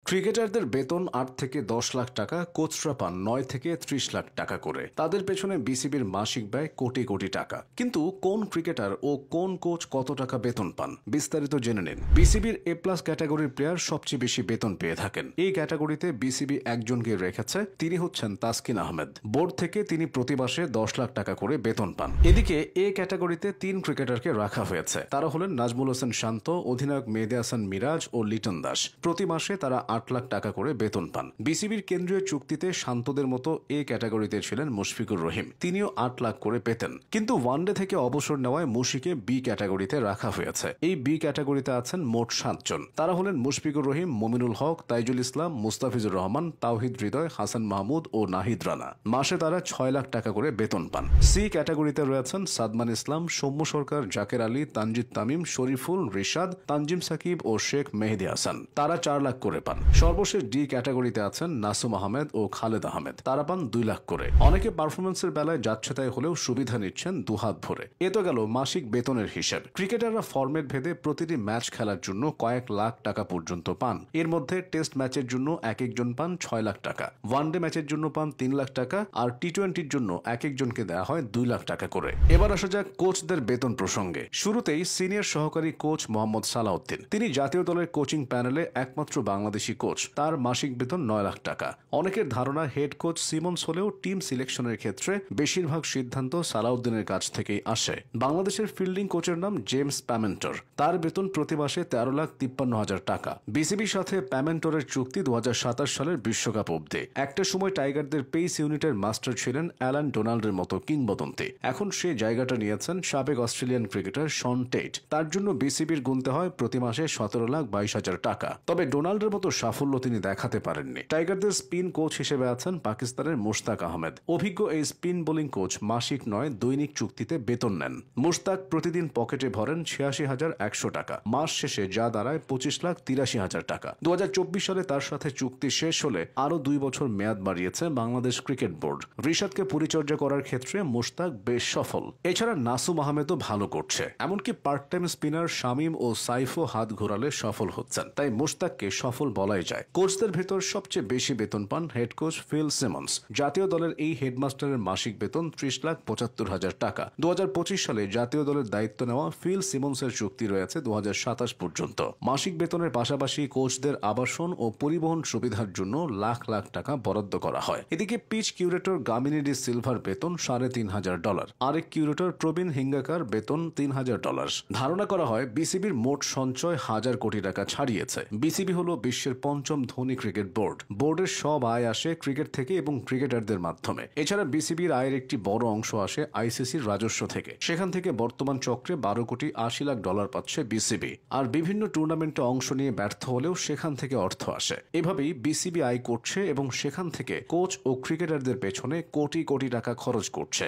ক্রিকেটারদের বেতন ৮ থেকে ১০ লাখ টাকা, কোচরা পান ৯ থেকে ৩০ লাখ টাকা করে। তাদের পেছনে বিসিবির মাসিক ব্যয় কোটি কোটি টাকা। কিন্তু কোন ক্রিকেটার ও কোন কোচ কত টাকা বেতন পান, বিস্তারিত জেনে নিন। বিসিবির এ প্লাস ক্যাটাগরির প্লেয়ার সবচেয়ে বেশি বেতন পেয়ে থাকেন। এই ক্যাটাগরিতে বিসিবি একজনকে রেখেছে, তিনি হচ্ছেন তাসকিন আহমেদ। বোর্ড থেকে তিনি প্রতি মাসে ১০ লাখ টাকা করে বেতন পান। এদিকে এ ক্যাটাগরিতে ৩ ক্রিকেটারকে রাখা হয়েছে। তারা হলেন নাজমুল হোসেন শান্ত, অধিনায়ক মেহেদী হাসান মিরাজ ও লিটন দাস। প্রতি মাসে তারা ৮ লাখ টাকা করে বেতন পান। বিসিবির কেন্দ্রীয় চুক্তিতে শান্তদের মতো এ ক্যাটাগরিতে ছিলেন মুশফিকুর রহিম, তিনিও ৮ লাখ করে পেতেন। কিন্তু ওয়ানডে থেকে অবসর নেওয়ায় মুশিকে বি ক্যাটাগরিতে রাখা হয়েছে। এই বি ক্যাটাগরিতে আছেন মোট ৭ জন। তারা হলেন মুশফিকুর রহিম, মমিনুল হক, তাইজুল ইসলাম, মুস্তাফিজুর রহমান, তাওহিদ হৃদয়, হাসান মাহমুদ ও নাহিদ রানা। মাসে তারা ৬ লাখ টাকা করে বেতন পান। সি ক্যাটাগরিতে রয়েছেন সাদমান ইসলাম, সৌম্য সরকার, জাকের আলী, তানজিদ তামিম, শরীফুল, রিশাদ, তানজিম সাকিব ও শেখ মেহেদী হাসান। তারা ৪ লাখ করে পান। সর্বশেষ ডি ক্যাটাগরিতে আছেন নাসুম আহমেদ ও খালেদ আহমেদ। তারা পান ২ লাখ করে। অনেকে পারফরমেন্সের বেলায় যাচ্ছেতাই হলেও সুবিধা নিচ্ছেন দুহাত ভরে। এ তো গেল মাসিক বেতনের হিসেব। ক্রিকেটাররা ফরম্যাট ভেদে প্রতিটি ম্যাচ খেলার জন্য কয়েক লাখ টাকা পর্যন্ত পান। এর মধ্যে টেস্ট ম্যাচের জন্য এক একজন পান ৬ লাখ টাকা, ওয়ানডে ম্যাচের জন্য পান ৩ লাখ টাকা, আর টি-টোয়েন্টির জন্য এক একজনকে দেওয়া হয় ২ লাখ টাকা করে। এবার আসা যাক কোচদের বেতন প্রসঙ্গে। শুরুতেই সিনিয়র সহকারী কোচ মোহাম্মদ সালাউদ্দিন। তিনি জাতীয় দলের কোচিং প্যানেলে একমাত্র বাংলাদেশি কোচ। তার মাসিক বেতন ৯ লাখ টাকা। অনেকের ধারণা হেড কোচ সিমন্স হলেও টিম সিলেকশনের ক্ষেত্রে বেশিরভাগ সিদ্ধান্ত সালাউদ্দিনের কাছ থেকেই আসে। বাংলাদেশের ফিল্ডিং কোচের নাম জেমস প্যামেন্টর। তার বেতন প্রতি মাসে ১৩,৫৩,০০০ টাকা। বিসিবির সাথে প্যামেন্টরের চুক্তি ২০২৭ সালের বিশ্বকাপ অব্দি। একটা সময় টাইগারদের পেস ইউনিটের মাস্টার ছিলেন অ্যালান ডোনাল্ডের মতো কিংবদন্তি। এখন সে জায়গাটা নিয়েছেন সাবেক অস্ট্রেলিয়ান ক্রিকেটার শন টেট। তার জন্য বিসিবির গুনতে হয় প্রতি মাসে ১৭,২২,০০০ টাকা। তবে ডোনাল্ডের মতো সাফল্য তিনি দেখাতে পারেননি। টাইগারদের স্পিন কোচ হিসেবে আছেন পাকিস্তানের মুশতাক আহমেদ। অভিজ্ঞ এই স্পিন বোলিং কোচ মাসিক নয়, দৈনিক চুক্তিতে বেতন নেন। মুশতাক প্রতিদিন পকেটে ভরেন ৮৬,১০০ টাকা। মাস শেষে যা দাঁড়ায় ২৫,৮৩,০০০ টাকা। ২০২৪ সালে তার সাথে চুক্তি শেষ হলে আরও ২ বছর মেয়াদ বাড়িয়েছে বাংলাদেশ ক্রিকেট বোর্ড। রিশাদকে পরিচর্যা করার ক্ষেত্রে মুশতাক বেশ সফল। এছাড়া নাসুম আহমেদও ভালো করছে। এমনকি পার্ট টাইম স্পিনার শামীম ও সাইফও হাত ঘোরালে সফল হচ্ছেন। তাই মুশতাককে সফল বলাই যায়। কোচদের ভেতর সবচেয়ে বেশি বেতন পান হেড কোচ ফিল সিমন্স। জাতীয় দলের এই হেডমাস্টারের মাসিক বেতন ৩০,৭৫,০০০ টাকা। ২০২৫ সালে জাতীয় দলের দায়িত্ব নেওয়া ফিল সিমন্সের চুক্তি রয়েছে ২০২৭ পর্যন্ত। মাসিক বেতনের পাশাপাশি কোচদের আবাসন ও পরিবহন সুবিধার জন্য লাখ লাখ টাকা বরাদ্দ করা হয়। এদিকে পিচ কিউরেটর গামিনী ডি সিলভার বেতন $৩,৫০০। আরেক কিউরেটর প্রবীণ হিঙ্গাকার বেতন $৩,০০০। ধারণা করা হয় বিসিবির মোট সঞ্চয় ১,০০০ কোটি টাকা ছাড়িয়েছে। বিসিবি হল বিশ্বের ৫ম ধনী ক্রিকেট বোর্ড। বোর্ডের সব আয় আসে ক্রিকেট থেকে এবং ক্রিকেটারদের মাধ্যমে। এছাড়া বিসিবির আয়ের একটি বড় অংশ আসে আইসিসির রাজস্ব থেকে। সেখান থেকে বর্তমান চক্রে $১২,৮০,০০,০০০ পাচ্ছে বিসিবি। আর বিভিন্ন টুর্নামেন্টে অংশ নিয়ে ব্যর্থ হলেও সেখান থেকে অর্থ আসে। এভাবেই বিসিবি আয় করছে এবং সেখান থেকে কোচ ও ক্রিকেটারদের পেছনে কোটি কোটি টাকা খরচ করছে।